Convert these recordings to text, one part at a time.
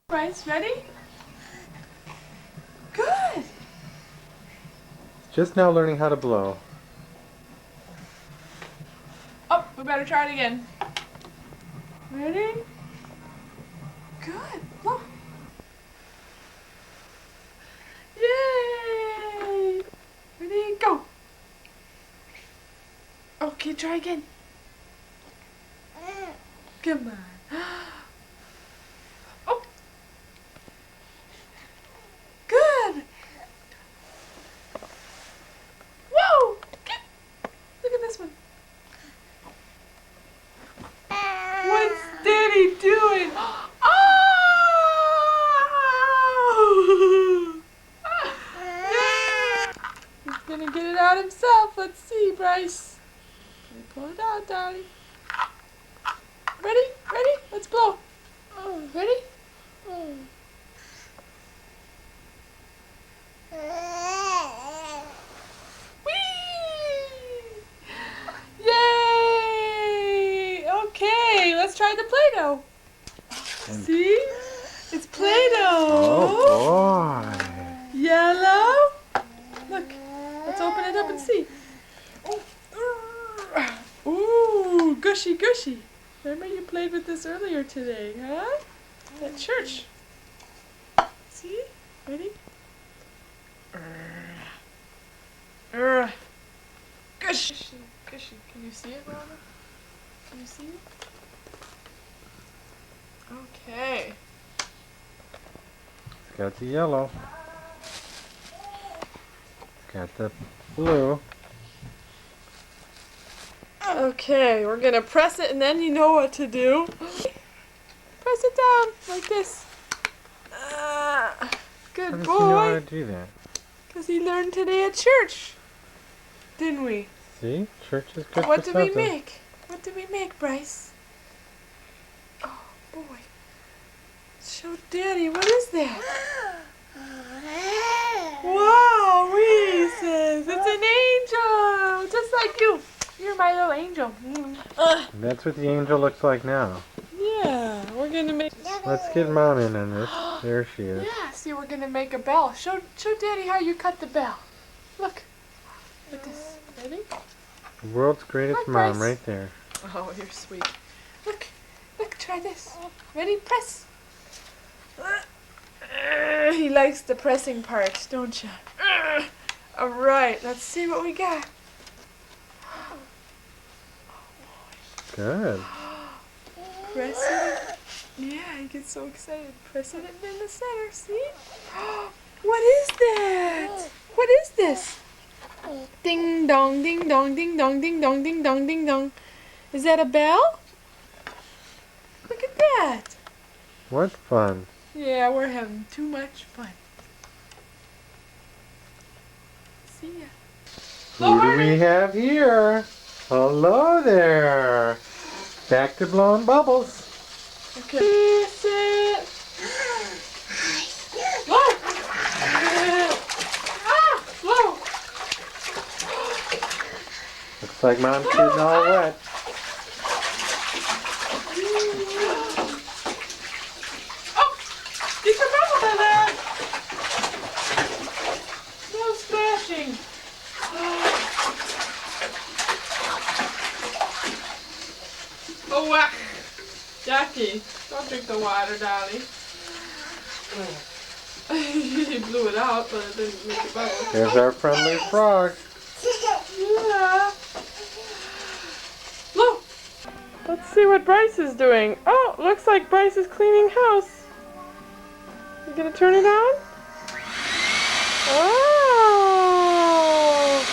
Bryce, ready? Good! Just now learning how to blow. Oh, we better try it again. Ready? Good. Look. Yay! Ready? Go! Okay, try again. Come on. Oh! Good! Whoa! Look at this one. What's Daddy doing? Oh! Yeah! He's gonna get it out himself. Let's see, Bryce. Let me pull it out, Daddy. Ready? Ready? Let's blow. Ready? Whee! Yay! Okay, let's try the Play-Doh. See? It's Play-Doh. Oh boy. Yellow. Look, let's open it up and see. Ooh, gushy, gushy. Remember you played with this earlier today, huh? At church. See? Ready? Gushy, gushy. Can you see it, Mama? Can you see it? Okay. It's got the yellow. It's got the blue. Okay, we're gonna press it and then you know what to do. Press it down like this. Good How does boy. he know how to do that? Because he learned today at church. Didn't we? See? Church is good What for did we something. make? What did we make, Bryce? Oh, boy. Show Daddy. What is that? Wow, Reese's. It's an angel. Just like you. You're my little angel. That's what the angel looks like now. Yeah, we're going to make... Let's get Mom in on this. There she is. Yeah, see, we're going to make a bell. Show Daddy how you cut the bell. Look. Look at this. Ready? The world's greatest Look, mom Bryce. right there. Oh, you're sweet. Look, try this. Ready? Press. He likes the pressing part, don't you? All right, let's see what we got. Good. Press it. Yeah, he gets so excited. Press it in the center, see? What is that? What is this? Ding dong, ding dong, ding dong, ding dong, ding dong, ding dong. Is that a bell? Look at that. What fun. Yeah, we're having too much fun. See ya. Who do we have here? Hello there. Back to blowing bubbles. Okay. Kiss it. Blow. Blow. Looks like Mom's getting all wet. Oh, get your bubble out of there. No splashing. Oh, wow. Jackie, don't drink the water, darling. He blew it out, but it didn't make a bubble. There's our friendly frog. Yeah. Look. Let's see what Bryce is doing. Oh, looks like Bryce is cleaning house. You gonna turn it on? Oh.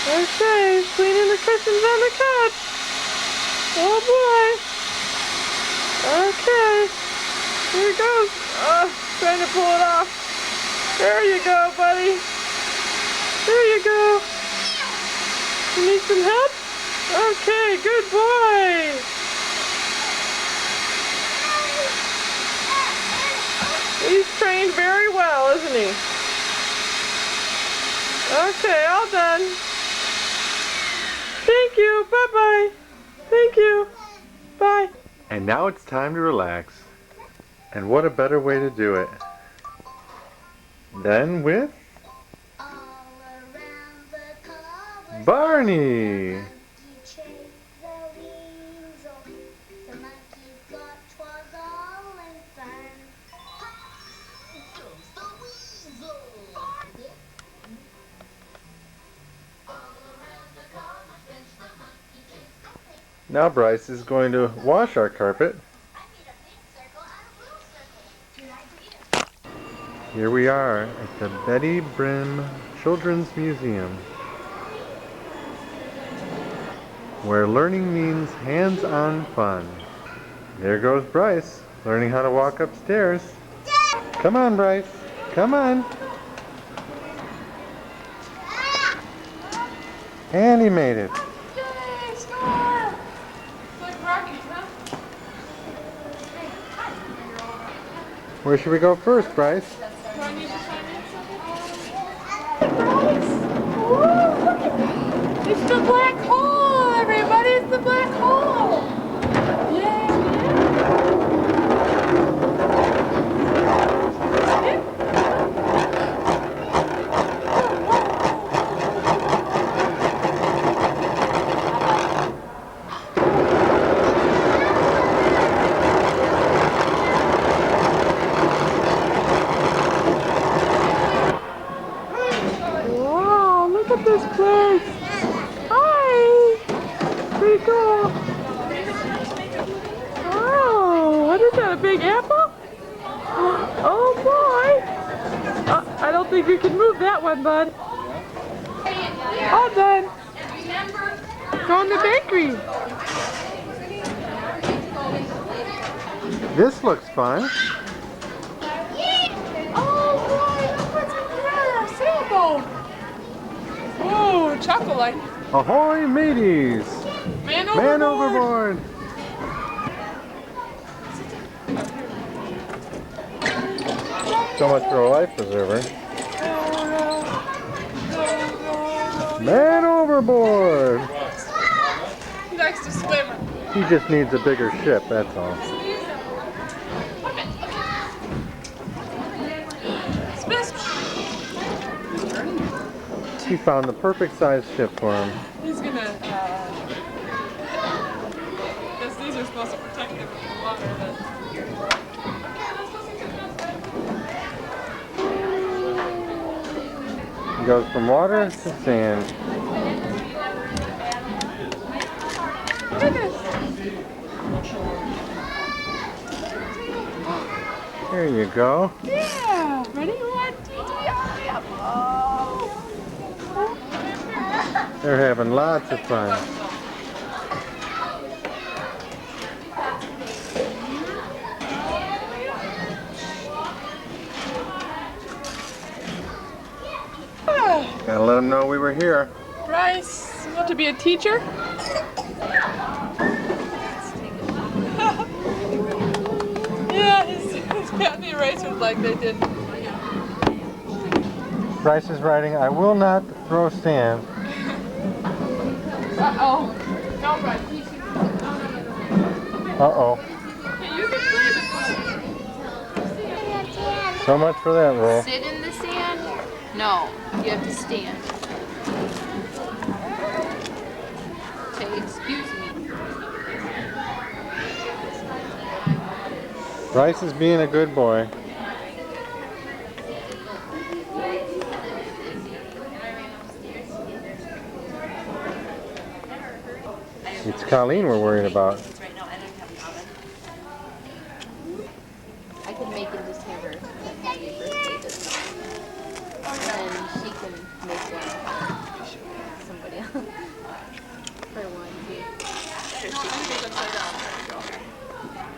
Okay, he's cleaning the cushions on the couch. Oh boy. Okay. Here he goes. Trying to pull it off. There you go, buddy. There you go. You need some help? Okay, good boy. He's trained very well, isn't he? Okay, all done. Thank you. Bye-bye. Thank you. Bye. And now it's time to relax. And what a better way to do it than with Barney. Now Bryce is going to wash our carpet. Here we are at the Betty Brim Children's Museum, where learning means hands-on fun. There goes Bryce, learning how to walk upstairs. Come on, Bryce. Come on. And he made it. Yay, score! It's like Rockies, huh? Where should we go first, Bryce? Do I need to sign in something? Ooh, look at it's the black hole, everybody! It's the black hole! Yeah! Wow, look at this place! Hi! Pretty cool! Oh, what is that, a big apple? Oh boy! I don't think you can move that one, bud. All done. Go in the bakery. This looks fun. Oh boy, look what's in there, a sailboat. Oh, chocolate. Ahoy, mateys! Man Man overboard. overboard! So much for a life preserver. Man overboard! He likes to swim. He just needs a bigger ship, that's all. He found the perfect size ship for him. He's gonna, guess these are supposed to protect him from the water, but... He goes from water to sand. Look at this. There you go. Yeah. Ready? 1, 2, 3, hurry up. Oh. They're having lots of fun. Gotta let them know we were here. Bryce, you want to be a teacher? Yeah, he's got the erasers like they did. Bryce is writing, I will not throw sand. Uh-oh. No, Bryce. Uh-oh. Okay, you can play the So much for that rule. Sit in the sand? No, you have to stand. Okay, excuse me. Bryce is being a good boy. It's Colleen we're worried about. I can make and just have her put happy birthday this time. And then she can make one for somebody else. For one,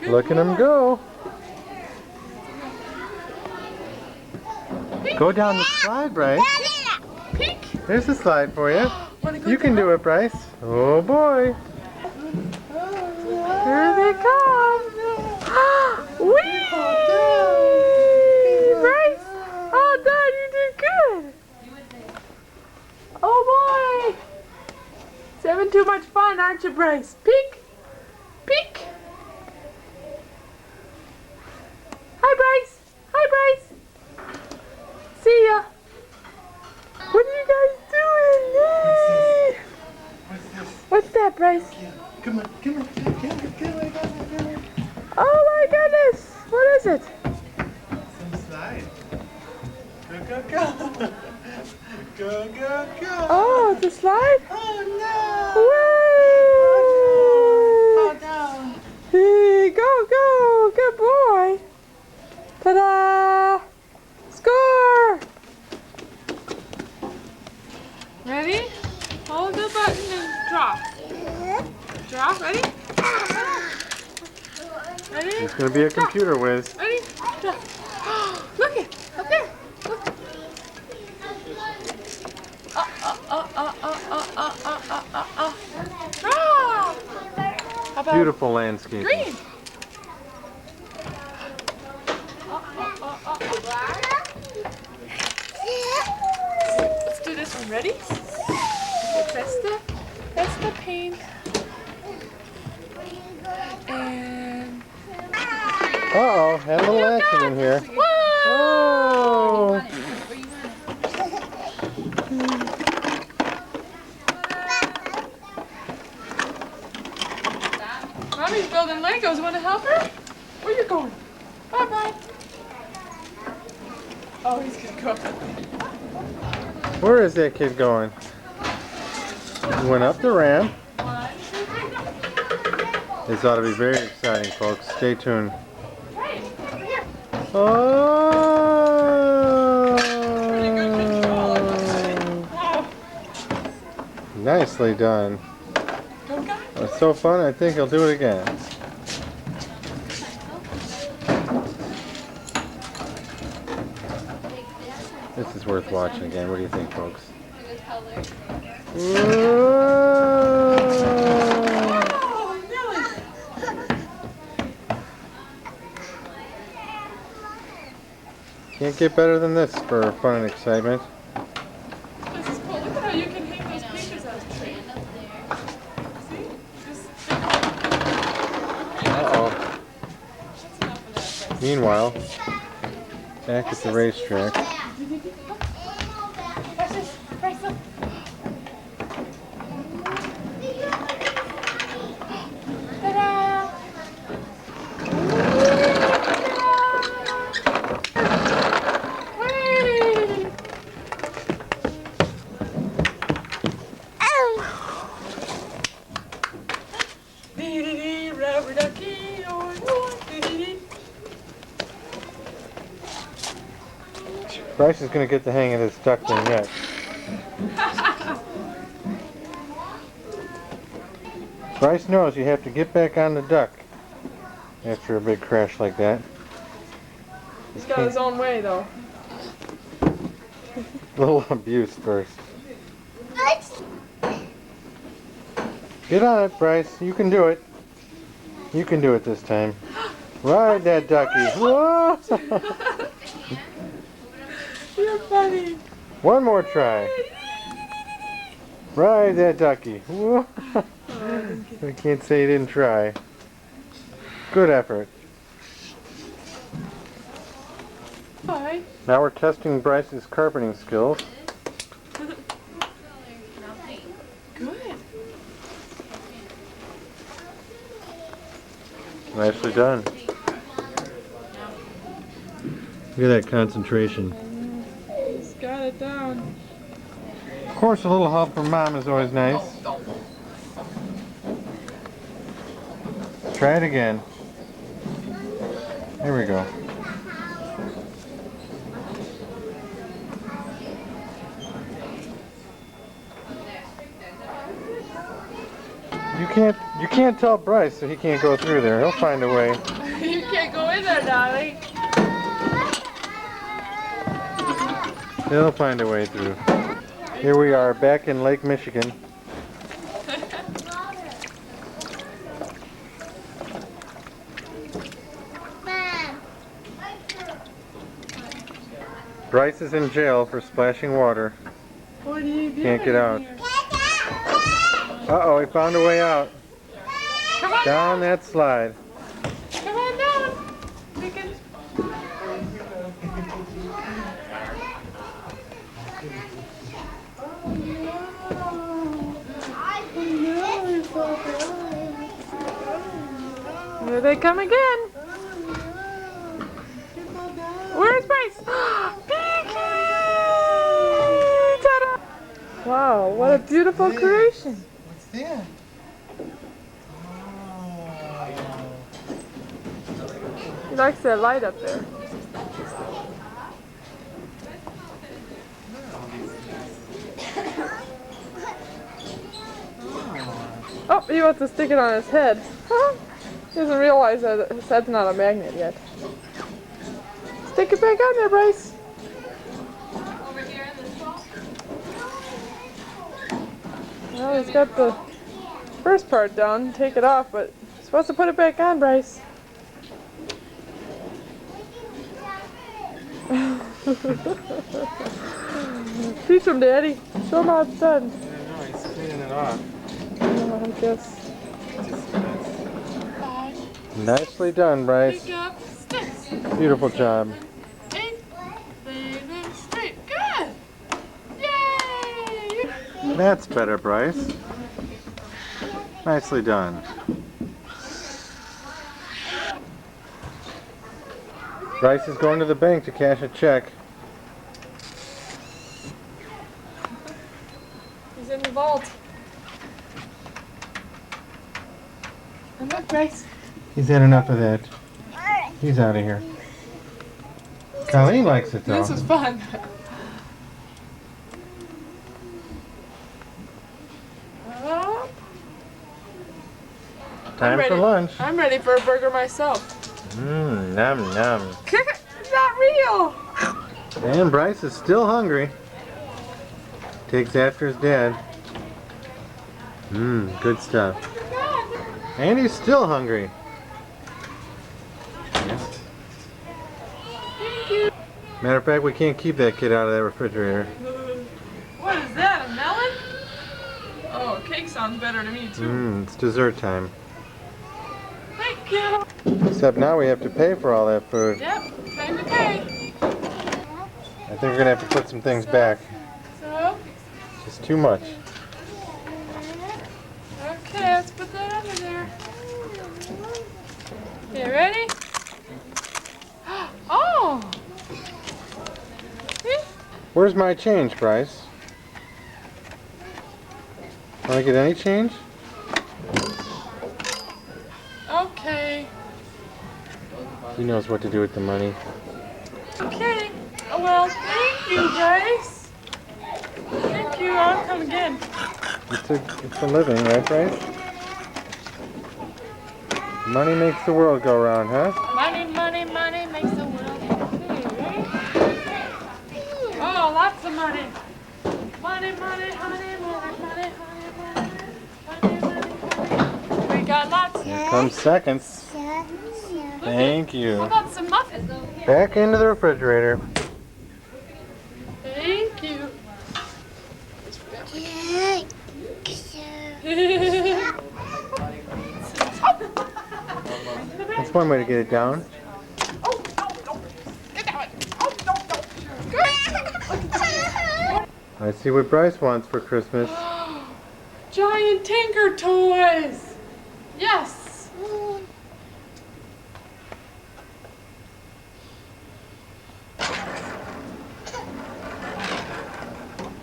too. Look at him go. Go down the slide, Bryce. Pink. There's the slide for you. Wanna go You can down? do it, Bryce. Oh boy. Here they come. Whee! Bryce! Oh, Dad, you did good. Oh, boy. It's having too much fun, aren't you, Bryce? Peek. Peek. Bryce. Come on, come on, come on, come on, come on. Oh my goodness! What is it? Some slide. Go, go, go. Go, go, go. Oh, it's a slide? Oh Woo! no. Oh no. Hey, go, go! Good boy! Ta-da! Score! Ready? Hold the button and drop. Drop, ready? Ready? It's gonna be a computer whiz. Ready? Drop. Look it! Up there! Look! Ah! How about Beautiful landscape. green? Let's do this one. Ready? Okay, press the paint. And Uh-oh, had a little accident here. whoa! Oh! Mommy's building Legos. Want to help her? Where you going? Bye-bye. Oh, he's gonna go. Where is that kid going? He went up the ramp. This ought to be very exciting, folks. Stay tuned. Hey, over here. Oh! Pretty good control, I must say. Wow. Nicely done. Go, guy. It was so fun, I think he'll do it again. This is worth watching again. What do you think, folks? Whoa! Oh, Millie. Can't get better than this for fun and excitement. This is cool. Look at how you can hang those pictures on a tree. See? Just Uh-oh. that's enough of that, Bryce. Meanwhile, back at the racetrack. Watch this. Bryce, look. Ta-da! Whee! Dee-dee-dee, rubber ducky, dee-dee-dee. Bryce is going to get the hang of this duck thing yet. Bryce knows you have to get back on the duck after a big crash like that. He's got his own way, though. A little abuse first. Get on it, Bryce. You can do it. You can do it this time. Ride that ducky. Whoa! You're funny. One more try. Ride that ducky. Whoa! I can't say you didn't try. Good effort. Bye. Now we're testing Bryce's carpeting skills. Good. Nicely done. Look at that concentration. He's got it down. Of course, a little help from Mom is always nice. Try it again. There we go. You can't tell Bryce that he can't go through there. He'll find a way. You can't go in there, darling. He'll find a way through. Here we are back in Lake Michigan. Bryce is in jail for splashing water. What are you doing? Can't get out. Here? Uh-oh, he found a way out. Come on Down that slide. Come on down. We can... Oh no. Here they come again. Where's Bryce? Pinky! Ta-da! Wow, what a beautiful creation. What's that? He likes that light up there. Oh, he wants to stick it on his head. He doesn't realize that his head's not a magnet yet. Stick it back on there, Bryce. Well, he's got the first part down. Take it off, but you're supposed to put it back on, Bryce. Teach him, Daddy. Show him how it's done. I know, he's cleaning it off. I guess. Nicely done, Bryce. Pick up sticks. Beautiful job. 8, 7, straight. Good. Yay! That's better, Bryce. Nicely done. Bryce is going to the bank to cash a check. He's in the vault. And look, Bryce. He's had enough of that. He's out of here. Colleen likes it though. This was fun. Time for lunch. I'm ready for a burger myself. Mmm, num num. It's not real. And Bryce is still hungry. Takes after his dad. Mmm, good stuff. And he's still hungry. Thank you. Matter of fact, we can't keep that kid out of that refrigerator. What is that, a melon? Oh, cake sounds better to me too. Mmm, it's dessert time. Thank you. Except now we have to pay for all that food. Yep, time to pay. I think we're gonna have to put some things back. So, It's just too much. okay, let's put that under there. You ready? Oh! Where's my change, Bryce? Want to get any change? Okay. He knows what to do with the money. Okay. Oh, well, thank you, Bryce. Thank you. I'll come again. It's a living, right, Bryce? Money makes the world go round, huh? Money, money, money makes the world go round. Ready? Oh, lots of money. Money, money, honey, money, money, honey, money, money, money, honey. We got lots. Here comes seconds. Thank How you. about some muffins? Back into the refrigerator. Thank you. That's one way to get it down. I see what Bryce wants for Christmas. Giant Tinker toys. Yes. Woo!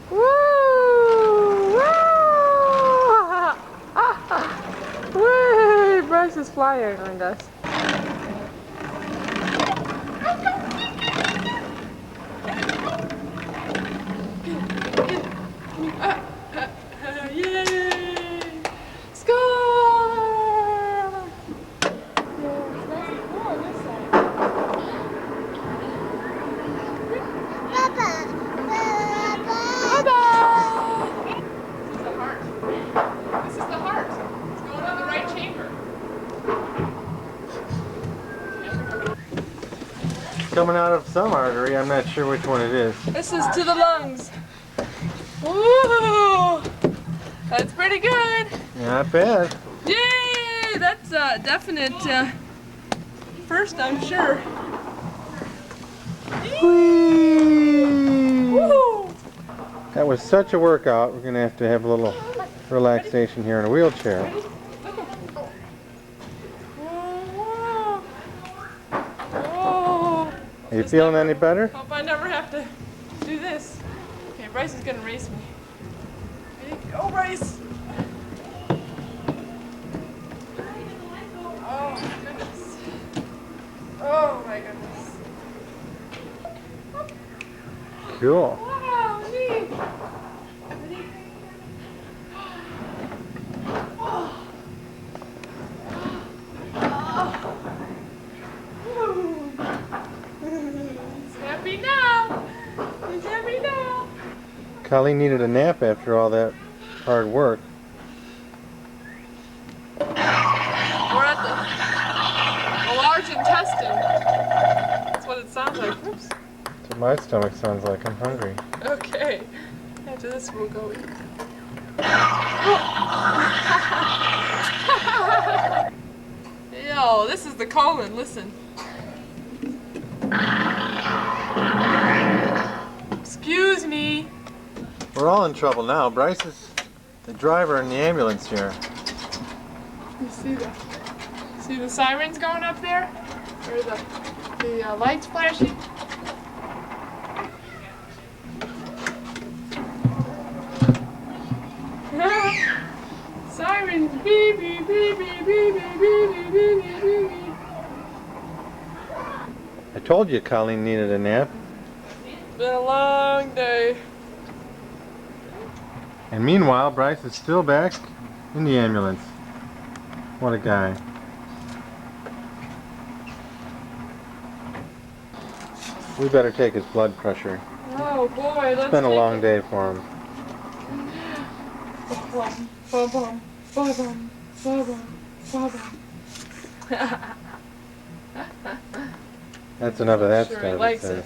Woo! Whee! Bryce is flying on us. Yay! Score! This is the heart. It's going on the right chamber. Coming out of some artery, I'm not sure which one it is. This is to the lungs. Ooh, that's pretty good. Not bad. Yay! That's a definite first, I'm sure. Woo! That was such a workout. We're gonna have to have a little relaxation here in a wheelchair. Woo! Are you feeling any better? Hope I never have to do this. Okay, Bryce is gonna race me. Ready? Go, Bryce! Oh my goodness. Oh my goodness. Cool. Wow, neat. Ready? Oh. He's happy now. He's happy now. Colleen needed a nap after all that hard work. We're at the large intestine. That's what it sounds like. Oops. That's what my stomach sounds like. I'm hungry. Okay. After this, we'll go eat. Yo, this is the colon. Listen. Excuse me. We're all in trouble now. Bryce is the driver in the ambulance here. You see the sirens going up there? Or the lights flashing? Sirens, beep, beep, beep, beep, beep, beep, beep, beep, beep, beep, beep. I told you Colleen needed a nap. It's been a long day. And meanwhile, Bryce is still back in the ambulance. What a guy. We better take his blood pressure. Oh boy, let's It's been a take long it. day for him. Ba-bum, ba-bum, ba-bum, ba-bum, ba-bum. That's enough of that Sure, he stuff, it likes says. it.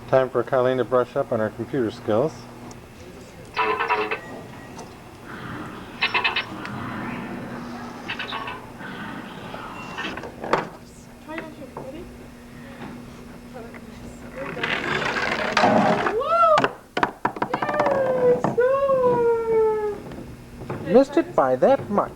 Time for Colleen to brush up on her computer skills. Try not to, ready? Missed it by that much.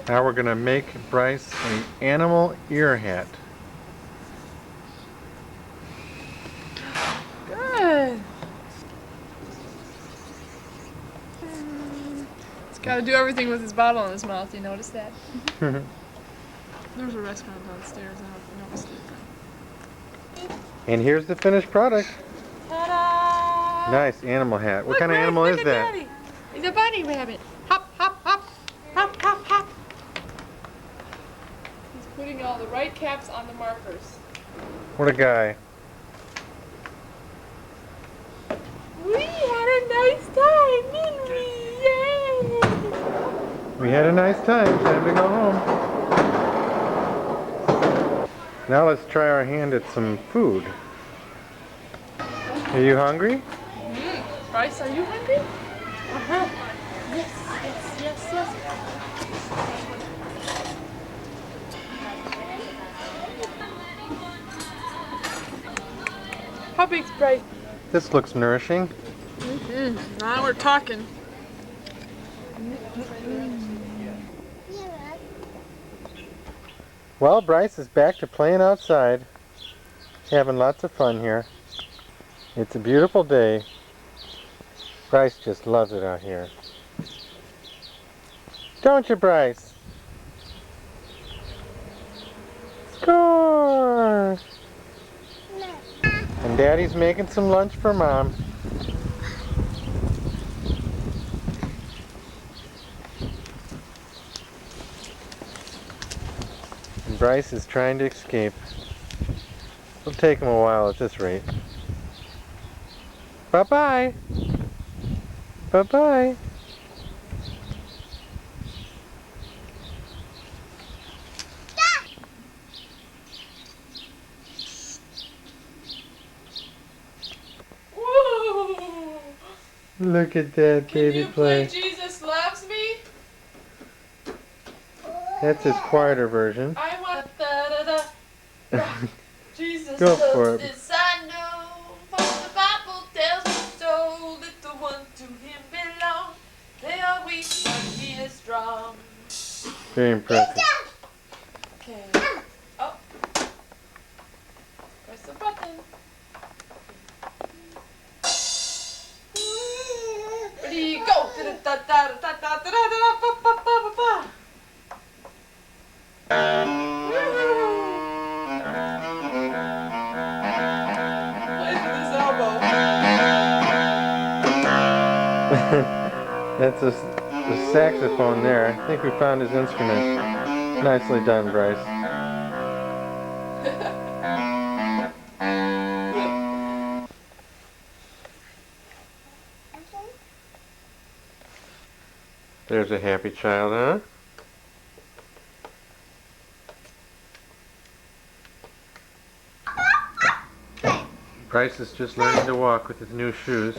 Now we're going to make Bryce an animal ear hat. Good. He's got to do everything with his bottle in his mouth. You notice that? There's a restaurant downstairs. I don't know if you noticed it. And here's the finished product. Ta-da! Nice animal hat. What Look, kind of Bryce, animal look is at that? Daddy. He's a bunny rabbit. Hop, hop, hop. Hop, hop, hop. He's putting all the right caps on the markers. What a guy. We had a nice time, didn't we? Yay! We had a nice time. Time to go home. Now let's try our hand at some food. Are you hungry? Bryce, are you hungry? Uh-huh. Yes, yes, yes, yes. How big's Bryce? This looks nourishing. Now we're talking. Well, Bryce is back to playing outside. Having lots of fun here. It's a beautiful day. Bryce just loves it out here. Don't you, Bryce? Score! And Daddy's making some lunch for Mom. And Bryce is trying to escape. It'll take him a while at this rate. Bye-bye. Bye-bye. Woo! Look at that Can baby you play play. Jesus Loves Me? That's his quieter version. I want da da da. Jesus Go loves for it. this I know, for the Bible tells me so. Little one to him belong. They are weak, but he is strong. Very impressive. Okay. Oh. Press the button. Ready, go! Da-da-da-da-da-da-da-da-da-da-da-da-da-da. Plays with his elbow. That's the saxophone there. I think we found his instrument. Nicely done, Bryce. There's a happy child, huh? Bryce is just learning to walk with his new shoes.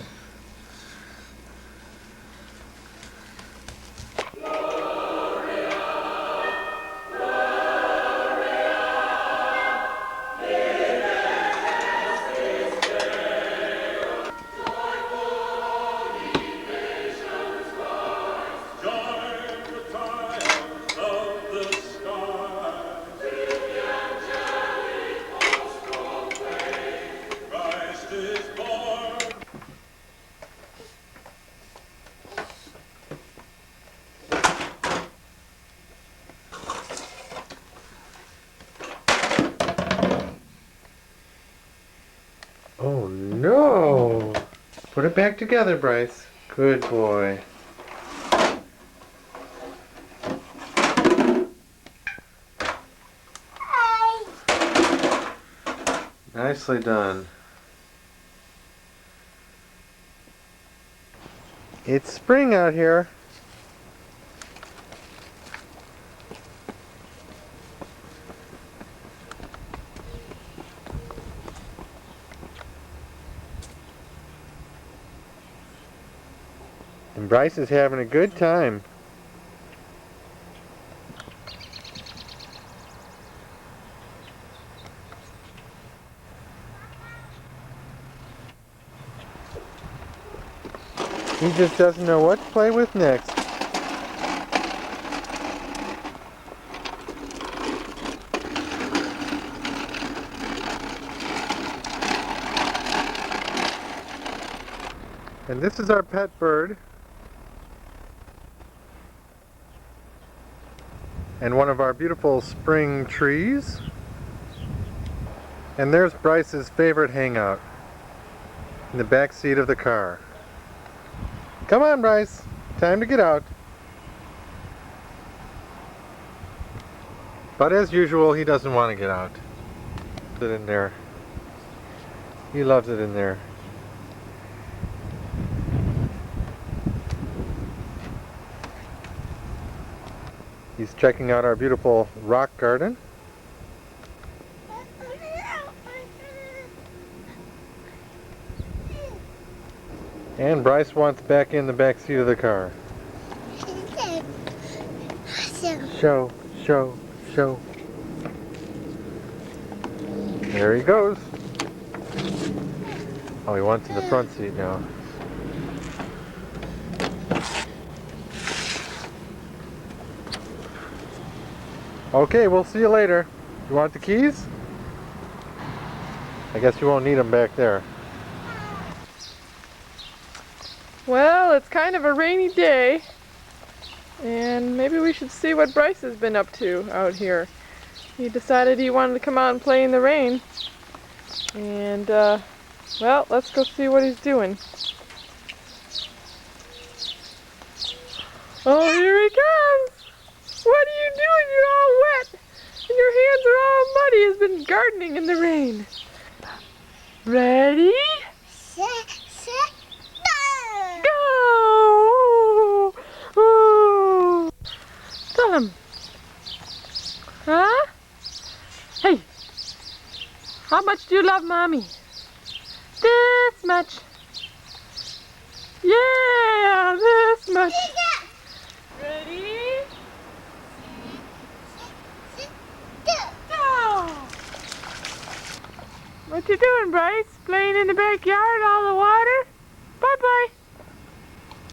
Oh no! Put it back together, Bryce. Good boy. Nicely done. It's spring out here. And Bryce is having a good time. He just doesn't know what to play with next. And this is our pet bird. And one of our beautiful spring trees. And there's Bryce's favorite hangout, in the back seat of the car. Come on, Bryce. Time to get out. But as usual, he doesn't want to get out. Sit in there. He loves it in there. He's checking out our beautiful rock garden. And Bryce wants back in the back seat of the car. Show, show, show. There he goes. Oh, he wants in the front seat now. Okay, we'll see you later. You want the keys? I guess you won't need them back there. Well, it's kind of a rainy day, and maybe we should see what Bryce has been up to out here. He decided he wanted to come out and play in the rain, and well, let's go see what he's doing. Oh, here he comes! What are you doing? You're all wet, and your hands are all muddy. He's been gardening in the rain. Ready? Huh? Hey, how much do you love Mommy? This much. Yeah, this much. Ready? Go! What you doing, Bryce? Playing in the backyard, all the water? Bye-bye.